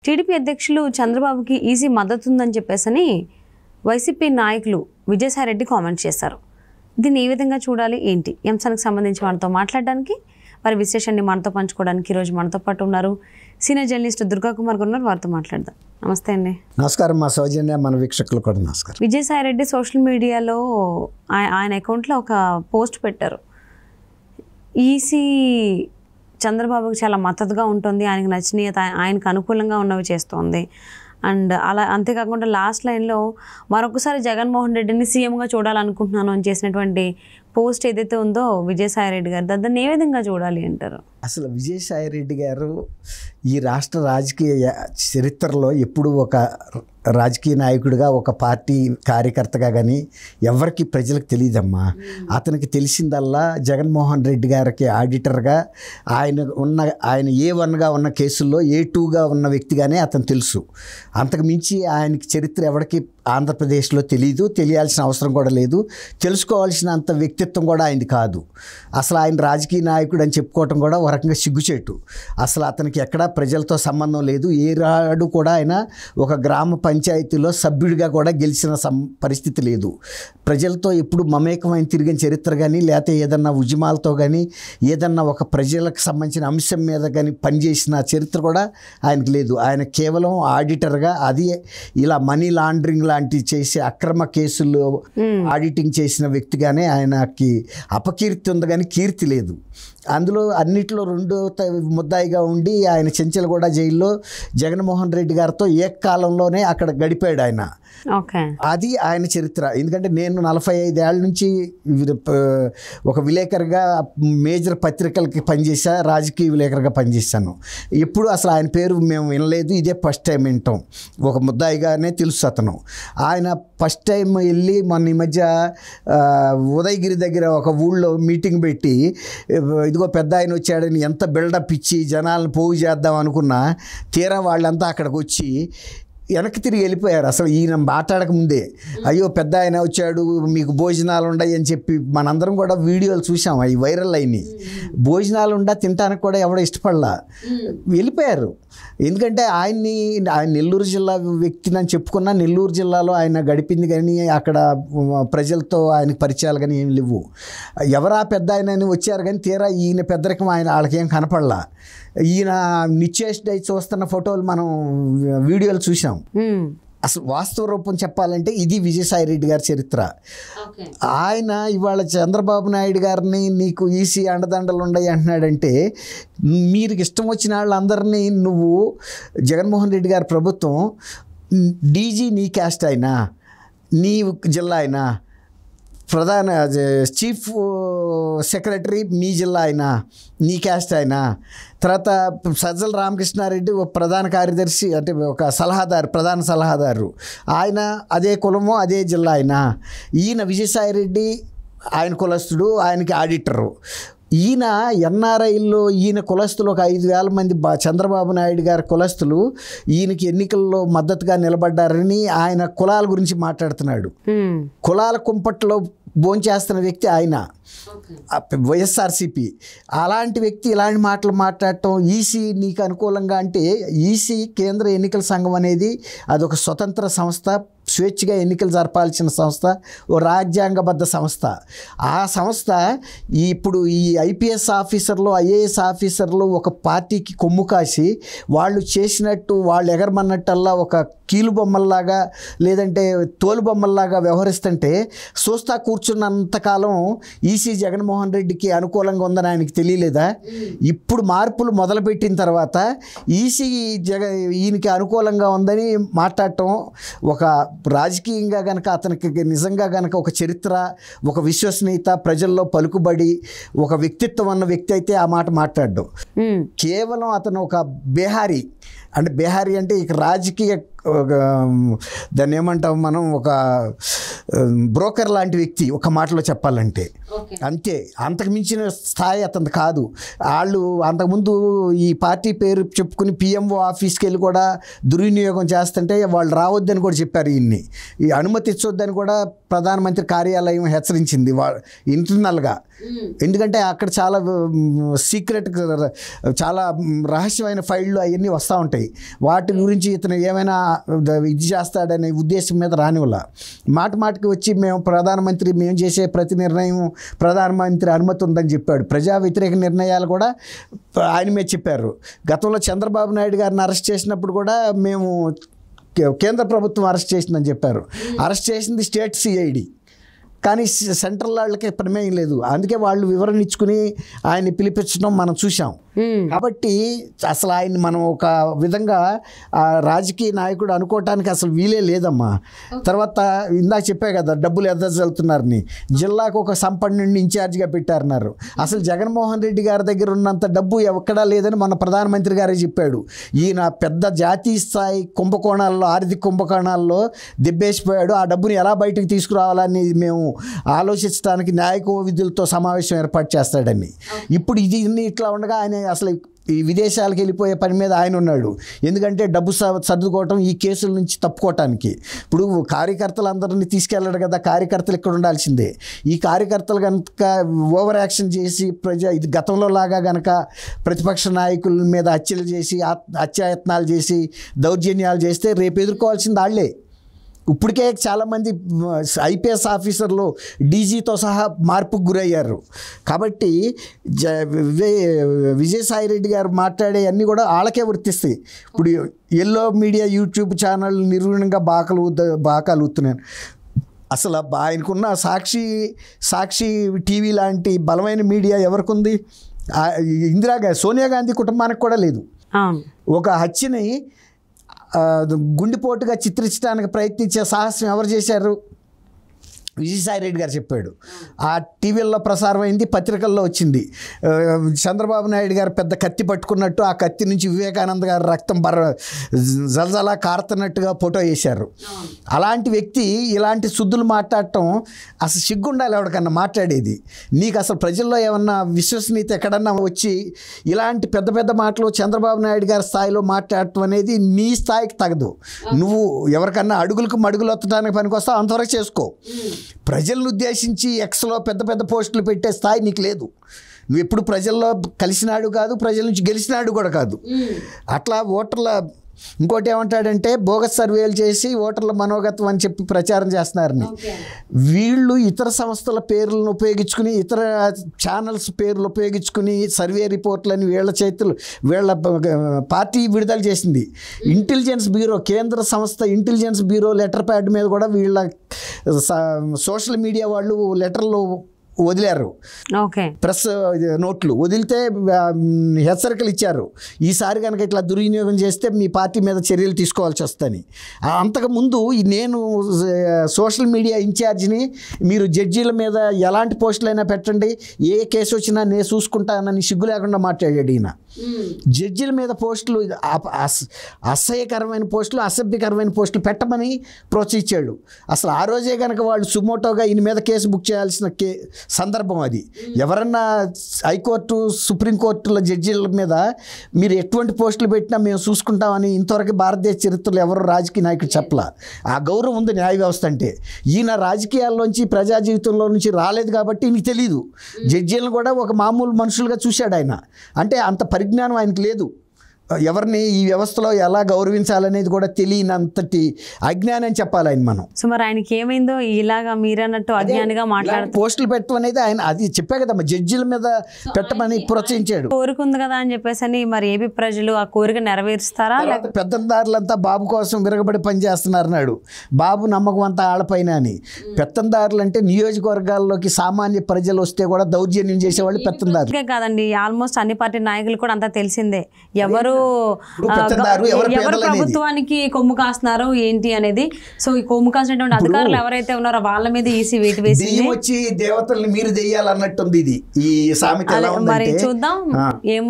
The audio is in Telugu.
టీడీపీ అధ్యక్షులు చంద్రబాబుకి ఈజీ మద్దతు ఉందని చెప్పేసని వైసీపీ నాయకులు విజయసాయి రెడ్డి కామెంట్ చేశారు. దీన్ని ఏ విధంగా చూడాలి ఏంటి ఈ అంశానికి సంబంధించి మనతో మాట్లాడడానికి వారి విశేషాన్ని మనతో పంచుకోవడానికి ఈరోజు మనతో పాటు ఉన్నారు సీనియర్ జర్నలిస్ట్ దుర్గా కుమార్ గారు. వారితో మాట్లాడదాం. నమస్తే అండి. నమస్కారం. మా సౌజన్య, మన వీక్షకులు కూడా నమస్కారం. విజయసాయి రెడ్డి సోషల్ మీడియాలో ఆయన అకౌంట్లో ఒక పోస్ట్ పెట్టారు. ఈసీ చంద్రబాబుకి చాలా మద్దతుగా ఉంటుంది, ఆయనకు నచ్చినవి ఆయనకు అనుకూలంగా ఉన్నవి చేస్తోంది అండ్ అలా అంతేకాకుండా లాస్ట్ లైన్లో మరొకసారి జగన్మోహన్ రెడ్డిని సీఎంగా చూడాలనుకుంటున్నాను అని చేసినటువంటి పోస్ట్ ఏదైతే ఉందో విజయసాయి రెడ్డి గారు, దాన్ని ఏ విధంగా చూడాలి అంటారు? అసలు విజయసాయి రెడ్డి గారు ఈ రాష్ట్ర రాజకీయ చరిత్రలో ఎప్పుడు ఒక రాజకీయ నాయకుడిగా, ఒక పార్టీ కార్యకర్తగా కానీ ఎవరికి ప్రజలకు తెలియదమ్మా. అతనికి తెలిసిందల్లా జగన్మోహన్ రెడ్డి గారికి ఆడిటర్గా ఆయన A1గా ఉన్న కేసుల్లో A2గా ఉన్న వ్యక్తిగానే అతను తెలుసు. అంతకు మించి ఆయనకి చరిత్ర ఎవరికి ఆంధ్రప్రదేశ్లో తెలియాల్సిన అవసరం కూడా లేదు. తెలుసుకోవాల్సినంత వ్యక్తిత్వం కూడా ఆయనది కాదు. అసలు ఆయన రాజకీయ నాయకుడు అని చెప్పుకోవటం కూడా ఒక రకంగా సిగ్గుచేటు. అసలు అతనికి ఎక్కడా ప్రజలతో సంబంధం లేదు. ఏ రాడు కూడా ఆయన ఒక గ్రామ పంచాయతీలో సభ్యుడిగా కూడా గెలిచిన పరిస్థితి లేదు. ప్రజలతో ఎప్పుడు మమేకమైన తిరిగిన చరిత్ర కానీ, లేకపోతే ఏదన్నా ఉద్యమాలతో కానీ, ఏదన్నా ఒక ప్రజలకు సంబంధించిన అంశం మీద కానీ పనిచేసిన చరిత్ర కూడా ఆయనకు లేదు. ఆయన కేవలం ఆడిటర్గా, అది ఇలా మనీ లాండరింగ్ లాంటి చేసే అక్రమ కేసుల్లో ఆడిటింగ్ చేసిన వ్యక్తిగానే ఆయనకి అపకీర్తి ఉంది కానీ కీర్తి లేదు. అందులో అన్నిట్లో రెండో ముద్దాయిగా ఉండి ఆయన చెంచలగూడ జైల్లో జగన్మోహన్ రెడ్డి గారితో ఏకకాలంలోనే అక్కడ గడిపాడు ఆయన. అది ఆయన చరిత్ర. ఎందుకంటే నేను 45 ఏళ్ళ నుంచి ఒక విలేకరుగా మేజర్ పత్రికలకి పనిచేసా, రాజకీయ విలేకరుగా పనిచేశాను. ఎప్పుడు అసలు ఆయన పేరు మేము వినలేదు, ఇదే ఫస్ట్ టైం వింటాం. ఒక ముద్దాయిగానే తెలుసు అతను. ఆయన ఫస్ట్ టైం వెళ్ళి మొన్న ఈ మధ్య ఉదయగిరి దగ్గర ఒక ఊళ్ళో మీటింగ్ పెట్టి ఇదిగో పెద్ద ఆయన వచ్చాడని ఎంత బిల్డప్ ఇచ్చి జనాలను పోగు చేద్దాం అనుకున్నా, తీరా వాళ్ళంతా అక్కడికి వచ్చి వెనక్కి తిరిగి వెళ్ళిపోయారు. అసలు ఈయన మాట్లాడక ముందే అయ్యో పెద్ద ఆయన వచ్చాడు, మీకు భోజనాలు ఉన్నాయి అని చెప్పి మనందరం కూడా వీడియోలు చూసాం, అవి వైరల్ అయినాయి. భోజనాలు ఉండా తినడానికి కూడా ఎవడో ఇష్టపడలా, వెళ్ళిపోయారు. ఎందుకంటే ఆయన నెల్లూరు జిల్లా వ్యక్తిని అని చెప్పుకున్నా, నెల్లూరు జిల్లాలో ఆయన గడిపింది కానీ అక్కడ ప్రజలతో ఆయనకు పరిచయాలు కానీ ఏం లేవు. ఎవరా పెద్ద ఆయన వచ్చారు కానీ తీరా ఈయన పెద్దరికం వాళ్ళకేం కనపడలా. ఈయన నిశ్చేష్డై చూస్తున్న ఫోటోలు మనం వీడియోలు చూసాం. అసలు వాస్తవ రూపం చెప్పాలంటే ఇది విజయసాయి రెడ్డి గారి చరిత్ర. ఆయన ఇవాళ చంద్రబాబు నాయుడు గారిని నీకు ఈసీ అండదండలు ఉన్నాయి అంటున్నాడంటే, మీరు ఇష్టం వచ్చిన వాళ్ళందరినీ నువ్వు జగన్మోహన్ రెడ్డి గారి ప్రభుత్వం డీజీ నీ క్యాస్ట్ అయినా, నీ జిల్లా అయినా, ప్రధాన చీఫ్ సెక్రటరీ మీ జిల్లా అయినా, నీ క్యాస్ట్ అయినా, తర్వాత సజ్జల రామకృష్ణారెడ్డి ఒక ప్రధాన కార్యదర్శి అంటే ఒక సలహాదారు, ప్రధాన సలహాదారు, ఆయన అదే కులము అదే జిల్లా అయినా, ఈయన విజయసాయి రెడ్డి ఆయన కులస్తుడు, ఆయనకి ఆడిటరు. ఈయన ఎన్ఆర్ఐల్లో ఈయన కులస్తులు ఒక 5,000 మంది చంద్రబాబు నాయుడు గారి కులస్తులు ఈయనకి ఎన్నికల్లో మద్దతుగా నిలబడ్డారని ఆయన కులాల గురించి మాట్లాడుతున్నాడు. కులాల కుంపట్లో భోంచేస్తున్న వ్యక్తి ఆయన, వైఎస్ఆర్సీపీ. అలాంటి వ్యక్తి ఇలాంటి మాటలు మాట్లాడటం, ఈసీ నీకు అనుకూలంగా అంటే, ఈసీ కేంద్ర ఎన్నికల సంఘం అనేది అదొక స్వతంత్ర సంస్థ, స్వేచ్ఛగా ఎన్నికలు జరపాల్సిన సంస్థ, ఓ రాజ్యాంగబద్ధ సంస్థ. ఆ సంస్థ ఇప్పుడు ఈ ఐపీఎస్ ఆఫీసర్లు, ఐఏఎస్ ఆఫీసర్లు ఒక పార్టీకి కొమ్ము కాసి వాళ్ళు చేసినట్టు వాళ్ళు ఎగరమన్నట్టల్లా ఒక కీలుబొమ్మల్లాగా లేదంటే తోలుబొమ్మల్లాగా వ్యవహరిస్తుంటే చూస్తా కూర్చున్నంతకాలం ఈసీ జగన్మోహన్ రెడ్డికి అనుకూలంగా ఉందని ఆయనకి తెలియలేదా? ఇప్పుడు మార్పులు మొదలుపెట్టిన తర్వాత ఈసీ ఈయనకి అనుకూలంగా ఉందని మాట్లాడటం, ఒక రాజకీయంగా కనుక అతనికి నిజంగా కనుక ఒక చరిత్ర, ఒక విశ్వసనీయత, ప్రజల్లో పలుకుబడి, ఒక వ్యక్తిత్వం అన్న వ్యక్తి అయితే ఆ మాట మాట్లాడడం. కేవలం అతను ఒక బీహారీ అంటే ఇక రాజకీయ దాన్ని ఏమంటాం మనం, ఒక బ్రోకర్ లాంటి వ్యక్తి ఒక మాటలో చెప్పాలంటే. అంతే, అంతకు మించిన స్థాయి అతను కాదు. వాళ్ళు అంతకుముందు ఈ పార్టీ పేరు చెప్పుకుని పిఎంఓ ఆఫీస్కి వెళ్ళి కూడా దుర్వినియోగం చేస్తుంటే వాళ్ళు రావద్దని కూడా చెప్పారు. ఈ అనుమతి ఇచ్చొద్దని కూడా ప్రధానమంత్రి కార్యాలయం హెచ్చరించింది ఇంటర్నల్గా. ఎందుకంటే అక్కడ చాలా సీక్రెట్, చాలా రహస్యమైన ఫైళ్ళు అవన్నీ వస్తూ ఉంటాయి. వాటి గురించి ఇతను ఏమైనా ఇది చేస్తాడనే ఉద్దేశం మీద రానివల్ల మాటికి వచ్చి మేము చేసే ప్రతి నిర్ణయం ప్రధానమంత్రి అనుమతి ఉందని చెప్పాడు. ప్రజా వ్యతిరేక నిర్ణయాలు కూడా ఆయన మీద చెప్పారు. గతంలో చంద్రబాబు నాయుడు గారిని అరెస్ట్ చేసినప్పుడు కూడా మేము కేంద్ర ప్రభుత్వం అరెస్ట్ చేసిందని చెప్పారు. అరెస్ట్ చేసింది స్టేట్ సిఐడి, కానీ సెంట్రల్ వాళ్ళకి ప్రమేయం లేదు. అందుకే వాళ్ళు వివరణ ఇచ్చుకుని ఆయన్ని పిలిపించడం మనం చూసాం. కాబట్టి అసలు ఆయన్ని మనం ఒక విధంగా రాజకీయ నాయకుడు అనుకోవటానికి అసలు వీలే లేదమ్మా. తర్వాత ఇందాక చెప్పే కదా డబ్బులు ఎదజల్లుతున్నారని, జిల్లాకు ఒక సంపన్నుడిని ఇన్ఛార్జిగా పెట్టారన్నారు. అసలు జగన్మోహన్ రెడ్డి గారి దగ్గర ఉన్నంత డబ్బు ఎక్కడా లేదని మన ప్రధానమంత్రి గారే చెప్పాడు. ఈయన పెద్ద జాతీయ స్థాయి కుంభకోణాల్లో, ఆర్థిక కుంభకోణాల్లో దెబ్బేసిపోయాడు. ఆ డబ్బుని ఎలా బయటకు తీసుకురావాలని మేము ఆలోచించడానికి న్యాయ విధులతో సమావేశం ఏర్పాటు చేస్తాడని. ఇప్పుడు ఇది ఇట్లా ఉండగా ఆయన అసలు ఈ విదేశాలకు వెళ్ళిపోయే పని మీద ఆయన ఉన్నాడు. ఎందుకంటే డబ్బు సర్దుకోవటం, ఈ కేసుల నుంచి తప్పుకోవటానికి. ఇప్పుడు కార్యకర్తలందరినీ తీసుకెళ్ళాడు కదా, కార్యకర్తలు ఇక్కడ ఉండాల్సిందే. ఈ కార్యకర్తలు కనుక ఓవర్ యాక్షన్ చేసి ఇది గతంలో లాగా కనుక ప్రతిపక్ష నాయకుల మీద హత్యలు చేసి, హత్యాయత్నాలు చేసి, దౌర్జన్యాలు చేస్తే రేపు ఎదుర్కోవాల్సింది వాళ్ళే. ఇప్పటికే చాలామంది ఐపీఎస్ ఆఫీసర్లు డీజీతో సహా మార్పుకు గురయ్యారు. కాబట్టి విజయసాయిరెడ్డి గారు మాట్లాడే అన్నీ కూడా వాళ్ళకే వర్తిస్తాయి. ఇప్పుడు ఎల్లో మీడియా యూట్యూబ్ ఛానల్ నిర్వీణంగా బాకాలు ఊతున్నాను. అసలు ఆయనకున్న సాక్షి టీవీ లాంటి బలమైన మీడియా ఎవరికి ఉంది? సోనియా గాంధీ కుటుంబానికి కూడా లేదు. ఒక హత్యని గుండెపోటుగా చిత్రించడానికి ప్రయత్నించే సాహసం ఎవరు చేశారు? విజయసాయిరెడ్డి గారు చెప్పాడు. ఆ టీవీల్లో ప్రసారం అయింది, పత్రికల్లో వచ్చింది. చంద్రబాబు నాయుడు గారు పెద్ద కత్తి పట్టుకున్నట్టు ఆ కత్తి నుంచి వివేకానంద గారు రక్తం జలజలా కారుతున్నట్టుగా ఫోటో వేశారు. అలాంటి వ్యక్తి ఇలాంటి శుద్ధులు మాట్లాడటం అసలు సిగ్గుండాలి ఎవరికన్నా మాట్లాడేది. నీకు అసలు ప్రజల్లో ఏమన్నా విశ్వసనీయత ఎక్కడన్నా వచ్చి ఇలాంటి పెద్ద పెద్ద మాటలు చంద్రబాబు నాయుడు గారి స్థాయిలో మాట్లాడటం అనేది నీ స్థాయికి తగదు. నువ్వు ఎవరికన్నా అడుగులకు మడుగులు ఎత్తడానికి పనికొస్తావు, అంతవరకు చేసుకో. ప్రజలను ఉద్దేశించి ఎక్స్లో పెద్ద పెద్ద పోస్టులు పెట్టే స్థాయి నీకు లేదు. నువ్వు ఎప్పుడు ప్రజల్లో కలిసినాడు కాదు, ప్రజల నుంచి గెలిచినాడు కూడా కాదు. అట్లా ఓటర్ల ఇంకోటి ఏమంటాడంటే బోగస్ సర్వేలు చేసి ఓటర్ల మనోగతం అని చెప్పి ప్రచారం చేస్తున్నారని. వీళ్ళు ఇతర సంస్థల పేర్లను ఉపయోగించుకుని, ఇతర ఛానల్స్ పేర్లు ఉపయోగించుకుని సర్వే రిపోర్ట్లని వీళ్ళ పార్టీ విడుదల చేసింది. ఇంటెలిజెన్స్ బ్యూరో, కేంద్ర సంస్థ ఇంటెలిజెన్స్ బ్యూరో లెటర్ ప్యాడ్ మీద కూడా వీళ్ళ సోషల్ మీడియా వాళ్ళు లెటర్లు వదిలారు. ప్రెస్ నోట్లు వదిలితే హెచ్చరికలు ఇచ్చారు. ఈసారి కనుక ఇట్లా దుర్వినియోగం చేస్తే మీ పార్టీ మీద చర్యలు తీసుకోవాల్సి వస్తుందని. అంతకుముందు నేను సోషల్ మీడియా ఇన్ఛార్జిని, మీరు జడ్జీల మీద ఎలాంటి పోస్టులైనా పెట్టండి, ఏ కేసు వచ్చినా నేను చూసుకుంటానని సిగ్గు లేకుండా మాట్లాడాడు ఈయన. జడ్జీల మీద పోస్టులు, అసహ్యకరమైన పోస్టులు, అసభ్యకరమైన పోస్టులు పెట్టమని ప్రోత్సహించాడు. అసలు ఆ రోజే కనుక వాళ్ళు సుమోటోగా ఈయన మీద కేసు బుక్ చేయాల్సిన సందర్భం అది. ఎవరన్నా హైకోర్టు, సుప్రీంకోర్టుల జడ్జీల మీద మీరు ఎటువంటి పోస్టులు పెట్టినా మేము చూసుకుంటామని ఇంతవరకు భారతదేశ చరిత్రలో ఎవరు రాజకీయ నాయకుడు చెప్పలా. ఆ గౌరవం ఉంది న్యాయ వ్యవస్థ అంటే. ఈయన రాజకీయాల్లోంచి, ప్రజా జీవితంలో నుంచి రాలేదు కాబట్టి ఈయనకి తెలీదు. జడ్జీలను కూడా ఒక మామూలు మనుషులుగా చూశాడు ఆయన. అంటే అంత పరిజ్ఞానం ఆయనకు లేదు. ఎవరిని ఈ వ్యవస్థలో ఎలా గౌరవించాలనేది కూడా తెలియనంతటి అజ్ఞానం చెప్పాలి ఆయన మనం. సో మరి ఆయనకి ఏమైందో ఇలాగా మీరన్నట్టు అజ్ఞానిగా మాట్లాడుతూ పోస్టులు పెట్టడం అనేది ఆయన, అది చెప్పా కదా, జడ్జిల మీద పెట్టమని ప్రోత్సహించాడు. కోరుకుంది కదా అని చెప్పేసి మరి ఏపీ ప్రజలు ఆ కోరిక నెరవేరుస్తారా? పెత్తందారులంతా బాబు కోసం విరగబడి పనిచేస్తున్నారన్నాడు. బాబు నమ్మకం అంతా ఆళ్ళపైన అని. పెత్తందారులు అంటే నియోజకవర్గాల్లోకి సామాన్య ప్రజలు వస్తే కూడా దౌర్జన్యం చేసేవాళ్ళు పెత్తందారులు కాదండి. ఆల్మోస్ట్ అన్ని పార్టీ నాయకులు కూడా అంతా తెలిసిందే. ఎవరు ప్రభుత్వానికి కొమ్ము కాస్తున్నారు ఏంటి అనేది. సో ఈ కొమ్ము కాసినటువంటి అధికారులు ఎవరైతే ఉన్నారో వాళ్ళ మీద ఈసీ వేటు వేసి వచ్చి దేవతల్ని మీరు దెయ్యాలన్నట్టుంది. ఇది ఈ సామెత మరి చూద్దాం ఏమో.